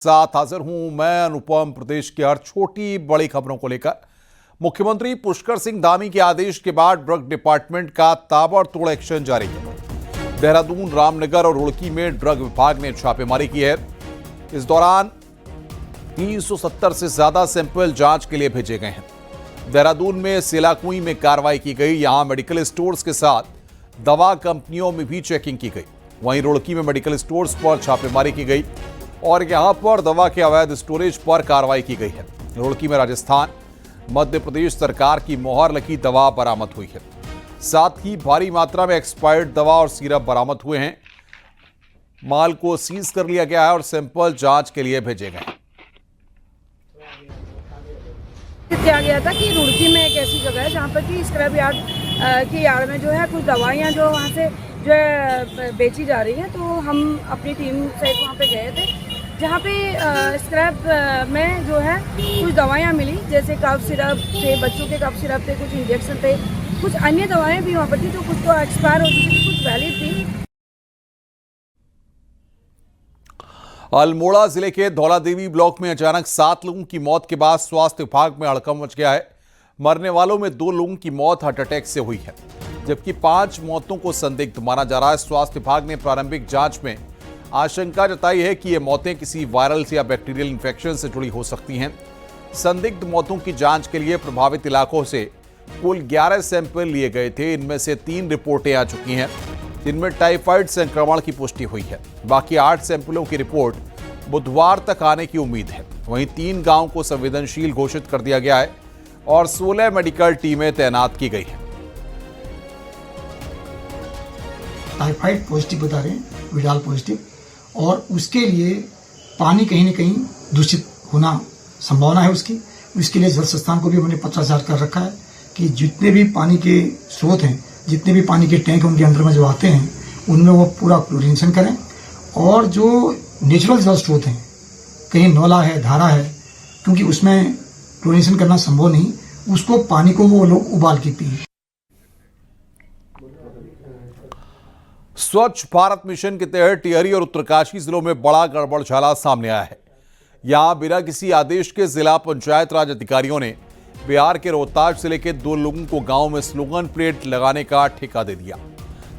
साथ हाजिर हूं मैं अनुपम। प्रदेश की हर छोटी बड़ी खबरों को लेकर मुख्यमंत्री पुष्कर सिंह धामी के आदेश के बाद ड्रग डिपार्टमेंट का ताबड़तोड़ एक्शन जारी है। देहरादून, रामनगर और रुड़की में ड्रग विभाग ने छापेमारी की है। इस दौरान 370 से ज्यादा सैंपल जांच के लिए भेजे गए हैं। देहरादून में सेलाकुई में कार्रवाई की गई। यहां मेडिकल स्टोर्स के साथ दवा कंपनियों में भी चेकिंग की गई। वहीं रुड़की में मेडिकल स्टोर्स पर छापेमारी की गई और यहां पर दवा के अवैध स्टोरेज पर कार्रवाई की गई है। रुड़की में राजस्थान, मध्य प्रदेश सरकार की मोहर लगी दवा बरामद हुई है। साथ ही भारी मात्रा में एक्सपायर्ड दवा और सिरप बरामद हुए हैं। माल को सीज कर लिया गया है और सैंपल जांच के लिए भेजे गए हैं। किया गया था कि रुड़की में एक ऐसी जगह है जहाँ पर कि स्क्रैप यार्ड की यार्ड में जो है कुछ दवाइयाँ जो वहाँ से जो है बेची जा रही हैं, तो हम अपनी टीम से वहाँ पे गए थे, जहाँ पे स्क्रैप में जो है कुछ दवाइयाँ मिली, जैसे कफ सिरप थे, बच्चों के कफ सिरप थे, कुछ इंजेक्शन थे, कुछ अन्य दवाएं भी वहाँ पर थी, जो कुछ तो एक्सपायर हो चुकी थी, कुछ वैलिड थी। अल्मोड़ा जिले के धौलादेवी ब्लॉक में अचानक 7 लोगों की मौत के बाद स्वास्थ्य विभाग में हड़कंप मच गया है। मरने वालों में 2 लोगों की मौत हार्ट अटैक से हुई है, जबकि 5 मौतों को संदिग्ध माना जा रहा है। स्वास्थ्य विभाग ने प्रारंभिक जांच में आशंका जताई है कि ये मौतें किसी वायरल या बैक्टीरियल इन्फेक्शन से जुड़ी हो सकती हैं। संदिग्ध मौतों की जांच के लिए प्रभावित इलाकों से कुल 11 सैंपल लिए गए थे। इनमें से 3 रिपोर्टें आ चुकी हैं, जिनमें टाइफाइड संक्रमण की पुष्टि हुई है। बाकी 8 सैंपलों की रिपोर्ट बुधवार तक आने की उम्मीद है। वहीं 3 गांव को संवेदनशील घोषित कर दिया गया है और 16 मेडिकल टीमें तैनात की गई हैं। टाइफाइड पॉजिटिव बता रहे हैं, विडाल पॉजिटिव, और उसके लिए पानी कहीं न कहीं दूषित होना संभावना है उसके लिए जल संस्थान को भी हमने पत्राचार कर रखा है कि जितने भी पानी के स्रोत हैं, जितने भी पानी के टैंक उनके अंदर में जो आते हैं, उनमें वो पूरा क्लोरीनेशन करें। और जो नेचुरल जल स्रोत हैं, कहीं नौला है, धारा है, क्योंकि उसमें क्लोरीनेशन करना संभव नहीं, उसको पानी को वो लोग उबाल के पिए। स्वच्छ भारत मिशन के तहत टिहरी और उत्तरकाशी जिलों में बड़ा गड़बड़झाला सामने आया है। यहां बिना किसी आदेश के जिला पंचायत राज अधिकारियों ने बिहार के रोहतास जिले के 2 लोगों को गांव में स्लोगन प्लेट लगाने का ठेका दे दिया।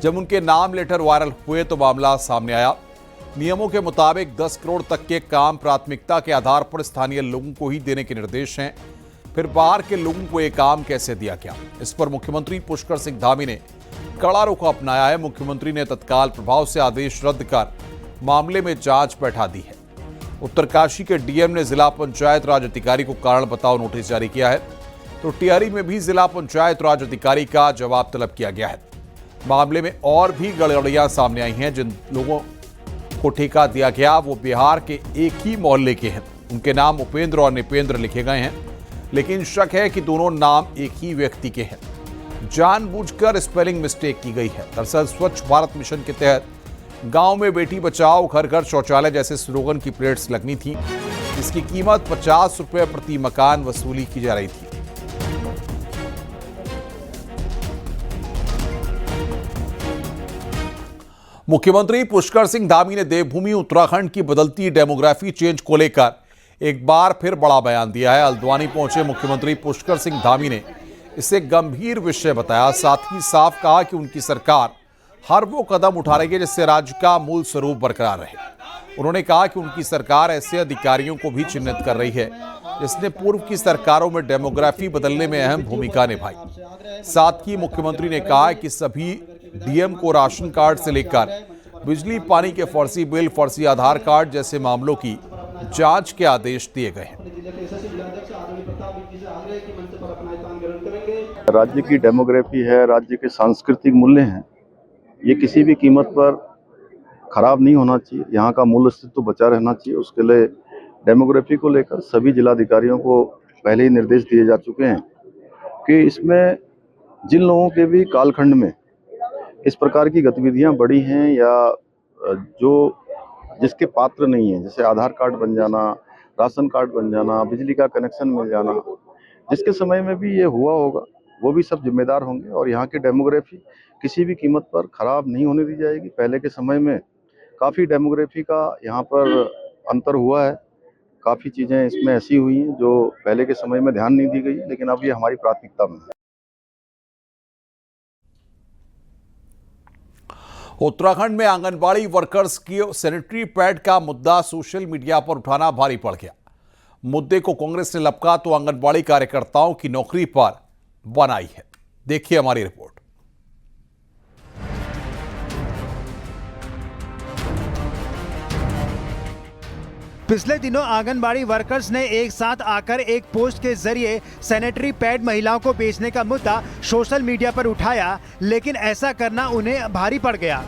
जब उनके नाम लेटर वायरल हुए तो मामला सामने आया। नियमों के मुताबिक 10 करोड़ तक के काम प्राथमिकता के आधार पर स्थानीय लोगों को ही देने के निर्देश हैं। फिर बाहर के लोगों को ये काम कैसे दिया गया, इस पर मुख्यमंत्री पुष्कर सिंह धामी ने कड़ा रुख अपनाया है। मुख्यमंत्री ने तत्काल प्रभाव से आदेश रद्द कर मामले में जांच बैठा दी है। उत्तरकाशी के डीएम ने जिला पंचायत राज अधिकारी को कारण बताओ नोटिस जारी किया है, तो टिहरी में भी जिला पंचायत राज अधिकारी का जवाब तलब किया गया है। मामले में और भी गड़बड़ियां सामने आई हैं। जिन लोगों को ठेका दिया गया वो बिहार के एक ही मोहल्ले के हैं। उनके नाम उपेंद्र और निपेंद्र लिखे गए हैं, लेकिन शक है कि दोनों नाम एक ही व्यक्ति के हैं। जानबूझकर स्पेलिंग मिस्टेक की गई है। दरअसल स्वच्छ भारत मिशन के तहत गांव में बेटी बचाओ, घर घर शौचालय जैसे स्लोगन की प्लेट्स लगनी थी, जिसकी कीमत 50 रुपये प्रति मकान वसूली की जा रही थी। मुख्यमंत्री पुष्कर सिंह धामी ने देवभूमि उत्तराखंड की बदलती डेमोग्राफी चेंज को लेकर एक बार फिर बड़ा बयान दिया है। हल्द्वानी पहुंचे मुख्यमंत्री पुष्कर सिंह धामी ने इसे गंभीर विषय बताया। साथ ही साफ कहा कि उनकी सरकार हर वो कदम उठा रही है जिससे राज्य का मूल स्वरूप बरकरार रहे। उन्होंने कहा कि उनकी सरकार ऐसे अधिकारियों को भी चिन्हित कर रही है जिसने पूर्व की सरकारों में डेमोग्राफी बदलने में अहम भूमिका निभाई। साथ ही मुख्यमंत्री ने कहा कि सभी डीएम को राशन कार्ड से लेकर बिजली पानी के फर्जी बिल, फर्जी आधार कार्ड जैसे मामलों की जांच के आदेश दिए गए हैं। राज्य की डेमोग्राफी है, राज्य के सांस्कृतिक मूल्य हैं, ये किसी भी कीमत पर खराब नहीं होना चाहिए। यहाँ का मूल अस्तित्व बचा रहना चाहिए। उसके लिए डेमोग्राफी को लेकर सभी जिलाधिकारियों को पहले ही निर्देश दिए जा चुके हैं कि इसमें जिन लोगों के भी कालखंड में इस प्रकार की गतिविधियां बढ़ी हैं या जो जिसके पात्र नहीं है, जैसे आधार कार्ड बन जाना, राशन कार्ड बन जाना, बिजली का कनेक्शन मिल जाना, जिसके समय में भी ये हुआ होगा, वो भी सब जिम्मेदार होंगे। और यहाँ की डेमोग्राफी किसी भी कीमत पर खराब नहीं होने दी जाएगी। पहले के समय में काफ़ी डेमोग्राफी का यहाँ पर अंतर हुआ है। काफ़ी चीज़ें इसमें ऐसी हुई हैं जो पहले के समय में ध्यान नहीं दी गई, लेकिन अब ये हमारी प्राथमिकता में है। उत्तराखंड में आंगनबाड़ी वर्कर्स की सैनिटरी पैड का मुद्दा सोशल मीडिया पर उठाना भारी पड़ गया। मुद्दे को कांग्रेस ने लपका तो आंगनबाड़ी कार्यकर्ताओं की नौकरी पर बनाई है। देखिए हमारी रिपोर्ट। पिछले दिनों आंगनबाड़ी वर्कर्स ने एक साथ आकर एक पोस्ट के जरिए सैनिटरी पैड महिलाओं को बेचने का मुद्दा सोशल मीडिया पर उठाया, लेकिन ऐसा करना उन्हें भारी पड़ गया।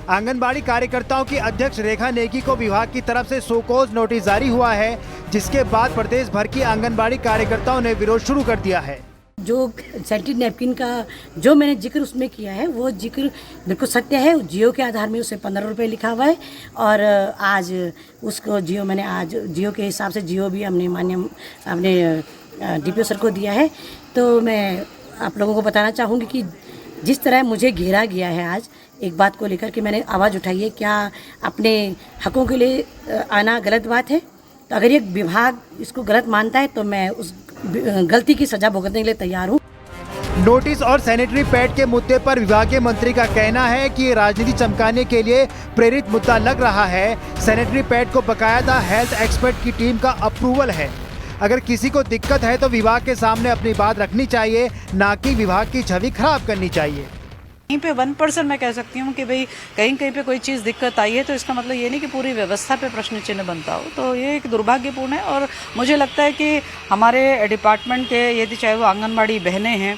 आंगनबाड़ी कार्यकर्ताओं की अध्यक्ष रेखा नेगी को विभाग की तरफ से शोकॉज नोटिस जारी हुआ है, जिसके बाद प्रदेश भर की आंगनबाड़ी कार्यकर्ताओं ने विरोध शुरू कर दिया है। जो सैनिटरी नैपकिन का जो मैंने जिक्र उसमें किया है वो जिक्र बिल्कुल सत्य है। जियो के आधार में उसे 15 रुपये लिखा हुआ है और आज उसको जियो मैंने आज जियो के हिसाब से जियो भी हमने अपने DPO सर को दिया है। तो मैं आप लोगों को बताना चाहूँगी कि जिस तरह मुझे घेरा गया है आज एक बात को लेकर कि मैंने आवाज़ उठाई है, क्या अपने हकों के लिए आना गलत बात है? तो अगर ये विभाग इसको गलत मानता है तो मैं उस गलती की सजा भुगतने के लिए तैयार हूँ। नोटिस और सैनिटरी पैड के मुद्दे पर विभागीय मंत्री का कहना है कि ये राजनीति चमकाने के लिए प्रेरित मुद्दा लग रहा है। सैनिटरी पैड को बकायदा हेल्थ एक्सपर्ट की टीम का अप्रूवल है। अगर किसी को दिक्कत है तो विभाग के सामने अपनी बात रखनी चाहिए, ना कि विभाग की छवि खराब करनी चाहिए। कहीं पे 1% मैं कह सकती हूँ कि भाई कहीं पे कोई चीज़ दिक्कत आई है तो इसका मतलब ये नहीं कि पूरी व्यवस्था पे प्रश्न चिन्ह बनता हो। तो ये एक दुर्भाग्यपूर्ण है और मुझे लगता है कि हमारे डिपार्टमेंट के यदि चाहे वो आंगनबाड़ी बहनें हैं,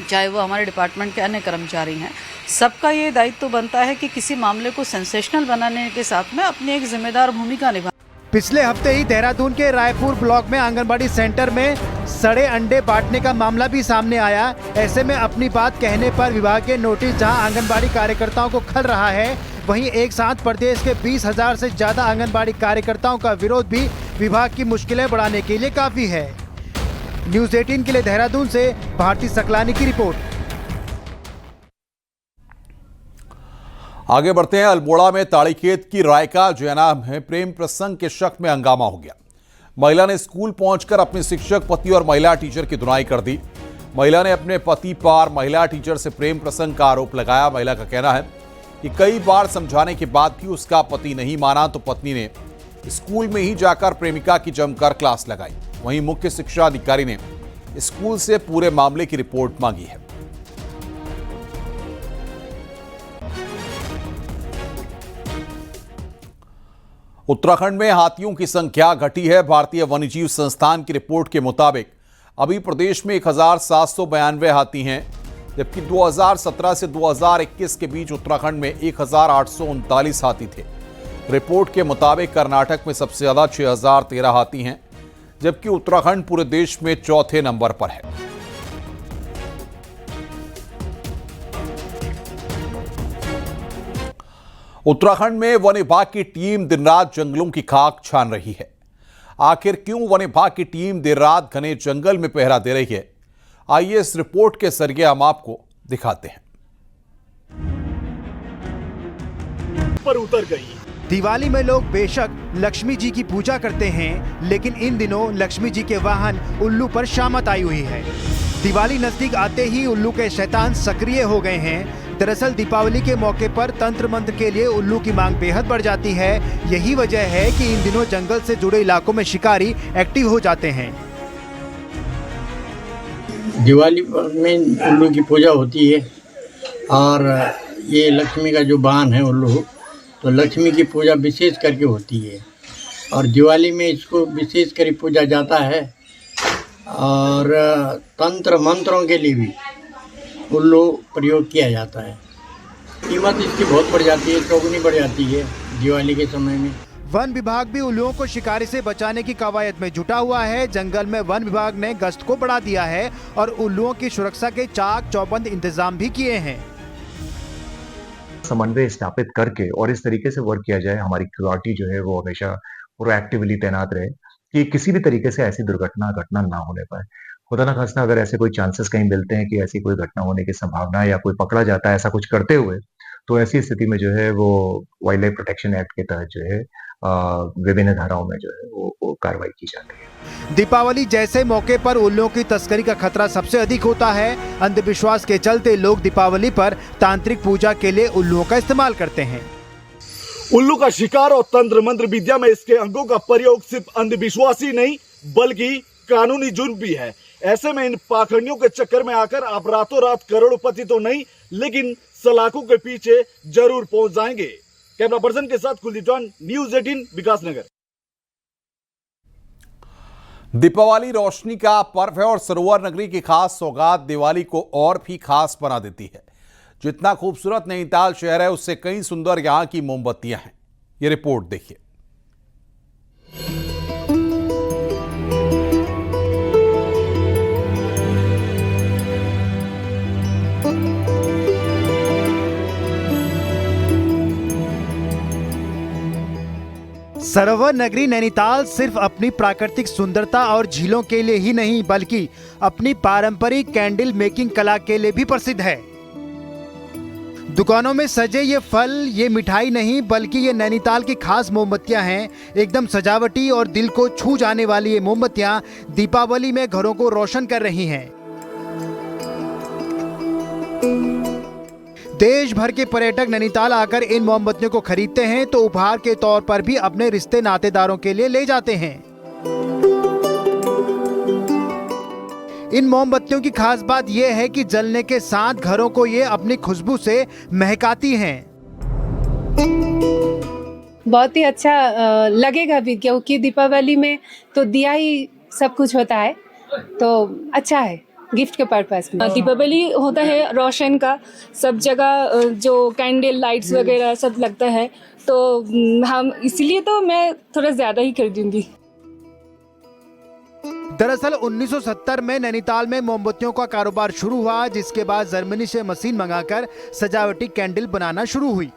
चाहे वो हमारे डिपार्टमेंट के अन्य कर्मचारी हैं, सबका ये दायित्व तो बनता है कि किसी मामले को सेंसेशनल बनाने के साथ में अपनी एक जिम्मेदार भूमिका निभा। पिछले हफ्ते ही देहरादून के रायपुर ब्लॉक में आंगनबाड़ी सेंटर में सड़े अंडे बांटने का मामला भी सामने आया। ऐसे में अपनी बात कहने पर विभाग के नोटिस जहां आंगनबाड़ी कार्यकर्ताओं को खल रहा है, वहीं एक साथ प्रदेश के 20,000 से ज्यादा आंगनबाड़ी कार्यकर्ताओं का विरोध भी विभाग की मुश्किलें बढ़ाने के लिए काफी है। न्यूज़ 18 के लिए देहरादून से भारती सकलानी की रिपोर्ट। आगे बढ़ते हैं। अल्मोड़ा में ताड़ीखेत की रायका जैना में प्रेम प्रसंग के शक में हंगामा हो गया। महिला ने स्कूल पहुंचकर अपने शिक्षक, पति और महिला टीचर की धुनाई कर दी। महिला ने अपने पति पर महिला टीचर से प्रेम प्रसंग का आरोप लगाया। महिला का कहना है कि कई बार समझाने के बाद भी उसका पति नहीं माना तो पत्नी ने स्कूल में ही जाकर प्रेमिका की जमकर क्लास लगाई। वहीं मुख्य शिक्षा अधिकारी ने स्कूल से पूरे मामले की रिपोर्ट मांगी है। उत्तराखंड में हाथियों की संख्या घटी है। भारतीय वन्यजीव संस्थान की रिपोर्ट के मुताबिक अभी प्रदेश में 1792 हाथी हैं, जबकि 2017 से 2021 के बीच उत्तराखंड में 1839 हाथी थे। रिपोर्ट के मुताबिक कर्नाटक में सबसे ज्यादा 6013 हाथी हैं, जबकि उत्तराखंड पूरे देश में चौथे नंबर पर है। उत्तराखंड में वन विभाग की टीम दिन रात जंगलों की खाक छान रही है। आखिर क्यों वन विभाग की टीम देर रात घने जंगल में पहरा दे रही है, आइए इस रिपोर्ट के जरिए हम आपको दिखाते हैं। पर उतर गई। दिवाली में लोग बेशक लक्ष्मी जी की पूजा करते हैं, लेकिन इन दिनों लक्ष्मी जी के वाहन उल्लू पर शामत आई हुई है। दिवाली नजदीक आते ही उल्लू के शैतान सक्रिय हो गए हैं। दरअसल दीपावली के मौके पर तंत्र मंत्र के लिए उल्लू की मांग बेहद बढ़ जाती है। यही वजह है कि इन दिनों जंगल से जुड़े इलाकों में शिकारी एक्टिव हो जाते हैं। दिवाली में उल्लू की पूजा होती है और ये लक्ष्मी का जो वाहन है उल्लू, तो लक्ष्मी की पूजा विशेष करके होती है और दिवाली में इसको विशेष कर पूजा जाता है। और तंत्र मंत्रों के लिए भी उल्लू प्रयोग किया जाता है। कीमत इसकी बहुत बढ़ जाती है, चौगुनी बढ़ जाती है दिवाली के समय में। वन विभाग भी उल्लुओं को शिकारी से बचाने की कवायद में जुटा हुआ है। जंगल में वन विभाग ने गश्त को बढ़ा दिया है और उल्लुओं की सुरक्षा के चाक चौबंद इंतजाम भी किए हैं। समन्वय स्थापित करके और इस तरीके से वर्क किया जाए, हमारी क्वालिटी जो है वो हमेशा प्रोएक्टिवली तैनात रहे कि किसी भी तरीके से ऐसी घटना ना होने पाए। खुदा ना खास्ता अगर ऐसे कोई चांसेस कहीं मिलते हैं कि ऐसी कोई घटना होने की संभावना है या कोई पकड़ा जाता है ऐसा कुछ करते हुए, तो ऐसी स्थिति में जो है वो वाइल्ड लाइफ प्रोटेक्शन एक्ट के तहत जो है विभिन्न धाराओं में जो है वो कार्रवाई की जाती है। दीपावली जैसे मौके पर उल्लुओं की तस्करी का खतरा सबसे अधिक होता है। अंधविश्वास के चलते लोग दीपावली पर तांत्रिक पूजा के लिए उल्लुओं का इस्तेमाल करते हैं। उल्लू का शिकार और तंत्र मंत्र विद्या में इसके अंगों का प्रयोग सिर्फ अंधविश्वास ही नहीं बल्कि कानूनी जुर्म भी है। ऐसे में इन पाखंडियों के चक्कर में आकर आप रातों रात करोड़पति तो नहीं लेकिन सलाखों के पीछे जरूर पहुंच जाएंगे। कैमरा पर्सन के साथ कुलदीप जॉन, न्यूज़ 18 विकासनगर। दीपावली रोशनी का पर्व है और सरोवर नगरी की खास सौगात दिवाली को और भी खास बना देती है। जितना खूबसूरत नैनीताल शहर है उससे कई सुंदर यहां की मोमबत्तियां हैं। ये रिपोर्ट देखिए। सरोवर नगरी नैनीताल सिर्फ अपनी प्राकृतिक सुंदरता और झीलों के लिए ही नहीं बल्कि अपनी पारंपरिक कैंडल मेकिंग कला के लिए भी प्रसिद्ध है। दुकानों में सजे ये फल, ये मिठाई नहीं बल्कि ये नैनीताल की खास मोमबत्तियां हैं। एकदम सजावटी और दिल को छू जाने वाली ये मोमबत्तियां दीपावली में घरों को रोशन कर रही हैं। देश भर के पर्यटक नैनीताल आकर इन मोमबत्तियों को खरीदते हैं तो उपहार के तौर पर भी अपने रिश्ते नातेदारों के लिए ले जाते हैं। इन मोमबत्तियों की खास बात यह है कि जलने के साथ घरों को ये अपनी खुशबू से महकाती हैं। बहुत ही अच्छा लगेगा भी क्योंकि दीपावली में तो दिया ही सब कुछ होता है तो अच्छा है गिफ्ट के पर्पस में। दीपावली होता है रोशन का, सब जगह जो कैंडल लाइट्स वगैरह सब लगता है तो हम इसलिए तो मैं थोड़ा ज़्यादा ही खरीदूंगी। दरअसल 1970 में नैनीताल में मोमबत्तियों का कारोबार शुरू हुआ, जिसके बाद जर्मनी से मशीन मंगाकर सजावटी कैंडल बनाना शुरू हुई।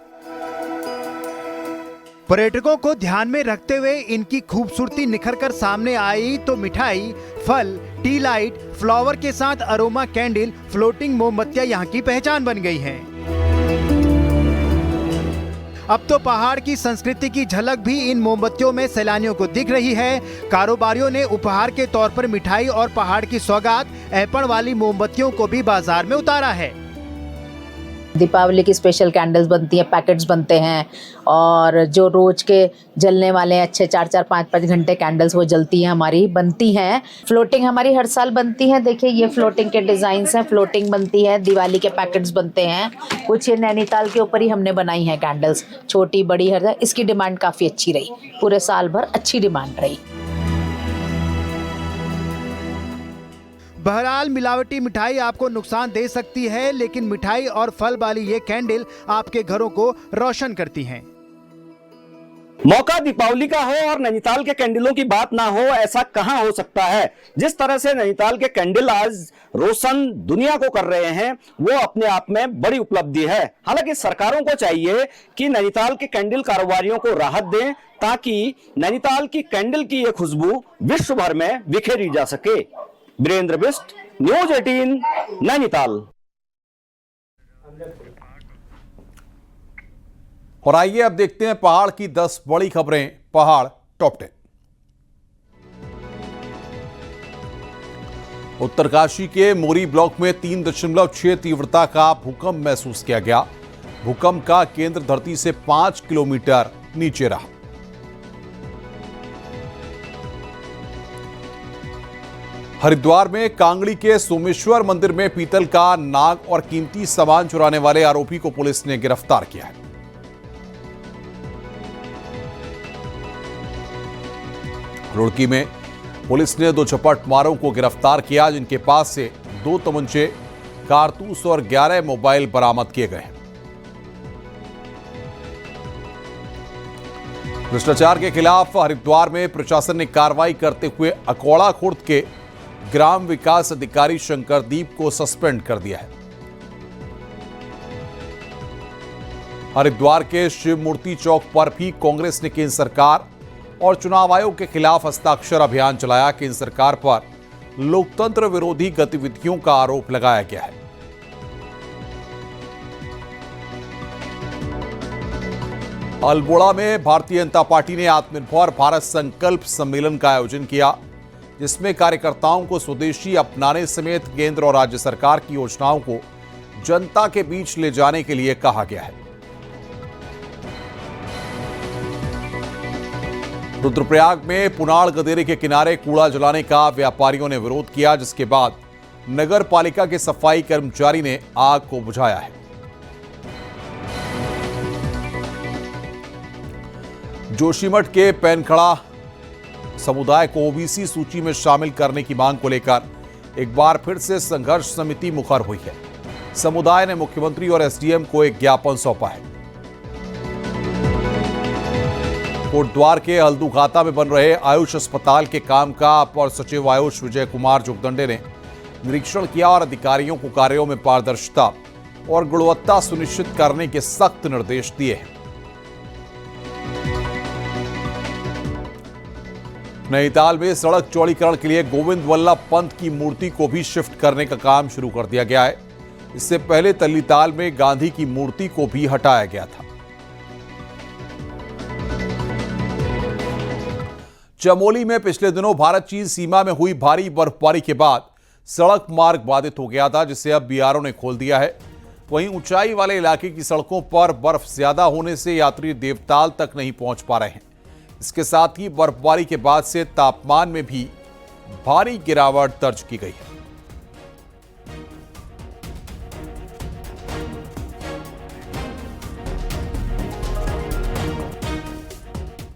पर्यटकों को ध्यान में रखते हुए इनकी खूबसूरती निखर कर सामने आई तो मिठाई, फल, टी लाइट, फ्लावर के साथ अरोमा कैंडल, फ्लोटिंग मोमबत्तियां यहाँ की पहचान बन गई हैं। अब तो पहाड़ की संस्कृति की झलक भी इन मोमबत्तियों में सैलानियों को दिख रही है। कारोबारियों ने उपहार के तौर पर मिठाई और पहाड़ की सौगात ऐपण वाली मोमबत्तियों को भी बाजार में उतारा है। दीपावली की स्पेशल कैंडल्स बनती हैं, पैकेट्स बनते हैं और जो रोज के जलने वाले अच्छे 4-4, 5-5 घंटे कैंडल्स वो जलती हैं, हमारी बनती हैं। फ्लोटिंग हमारी हर साल बनती है। देखिए ये फ्लोटिंग के डिजाइन्स हैं, फ्लोटिंग बनती है। दिवाली के पैकेट्स बनते हैं। कुछ ये नैनीताल के ऊपर ही हमने बनाई हैं कैंडल्स, छोटी बड़ी हर। इसकी डिमांड काफ़ी अच्छी रही, पूरे साल भर अच्छी डिमांड रही। बहरहाल मिलावटी मिठाई आपको नुकसान दे सकती है, लेकिन मिठाई और फल वाली ये कैंडल आपके घरों को रोशन करती हैं। मौका दीपावली का हो और नैनीताल के कैंडलों की बात ना हो, ऐसा कहां हो सकता है। जिस तरह से नैनीताल के कैंडल आज रोशन दुनिया को कर रहे हैं वो अपने आप में बड़ी उपलब्धि है। हालांकि सरकारों को चाहिए कि नैनीताल के कैंडल कारोबारियों को राहत दें ताकि नैनीताल की कैंडल की ये खुशबू विश्व भर में बिखेरी जा सके। वीरेंद्र बिष्ट, न्यूज़ 18 नैनीताल। और आइए अब देखते हैं पहाड़ की 10 बड़ी खबरें। पहाड़ टॉप 10। उत्तरकाशी के मोरी ब्लॉक में 3.6 तीव्रता का भूकंप महसूस किया गया। भूकंप का केंद्र धरती से 5 किलोमीटर नीचे रहा। हरिद्वार में कांगड़ी के सोमेश्वर मंदिर में पीतल का नाग और कीमती सामान चुराने वाले आरोपी को पुलिस ने गिरफ्तार किया है। रुड़की में पुलिस ने 2 झपटमारों को गिरफ्तार किया, जिनके पास से 2 तमंचे, कारतूस और 11 मोबाइल बरामद किए गए हैं। भ्रष्टाचार के खिलाफ हरिद्वार में प्रशासन ने कार्रवाई करते हुए अकौड़ा खुर्द के ग्राम विकास अधिकारी शंकरदीप को सस्पेंड कर दिया है। हरिद्वार के शिव मूर्ति चौक पर भी कांग्रेस ने केंद्र सरकार और चुनाव आयोग के खिलाफ हस्ताक्षर अभियान चलाया। केंद्र सरकार पर लोकतंत्र विरोधी गतिविधियों का आरोप लगाया गया है। अल्मोड़ा में भारतीय जनता पार्टी ने आत्मनिर्भर भारत संकल्प सम्मेलन का आयोजन किया, जिसमें कार्यकर्ताओं को स्वदेशी अपनाने समेत केंद्र और राज्य सरकार की योजनाओं को जनता के बीच ले जाने के लिए कहा गया है। रुद्रप्रयाग में पुनाड़ गदेरे के किनारे कूड़ा जलाने का व्यापारियों ने विरोध किया, जिसके बाद नगर पालिका के सफाई कर्मचारी ने आग को बुझाया है। जोशीमठ के पैनखड़ा समुदाय को ओबीसी सूची में शामिल करने की मांग को लेकर एक बार फिर से संघर्ष समिति मुखर हुई है। समुदाय ने मुख्यमंत्री और एसडीएम को एक ज्ञापन सौंपा है। कोटद्वार के हल्दूघाता में बन रहे आयुष अस्पताल के काम का अपर सचिव आयुष विजय कुमार जोगदंडे ने निरीक्षण किया और अधिकारियों को कार्यों में पारदर्शिता और गुणवत्ता सुनिश्चित करने के सख्त निर्देश दिए हैं। नैनीताल में सड़क चौड़ीकरण के लिए गोविंद वल्लभ पंत की मूर्ति को भी शिफ्ट करने का काम शुरू कर दिया गया है। इससे पहले तल्लीताल में गांधी की मूर्ति को भी हटाया गया था। चमोली में पिछले दिनों भारत चीन सीमा में हुई भारी बर्फबारी के बाद सड़क मार्ग बाधित हो गया था, जिसे अब बीआरओ ने खोल दिया है। वहीं ऊंचाई वाले इलाके की सड़कों पर बर्फ ज्यादा होने से यात्री देवताल तक नहीं पहुंच पा रहे हैं। इसके साथ ही बर्फबारी के बाद से तापमान में भी भारी गिरावट दर्ज की गई है।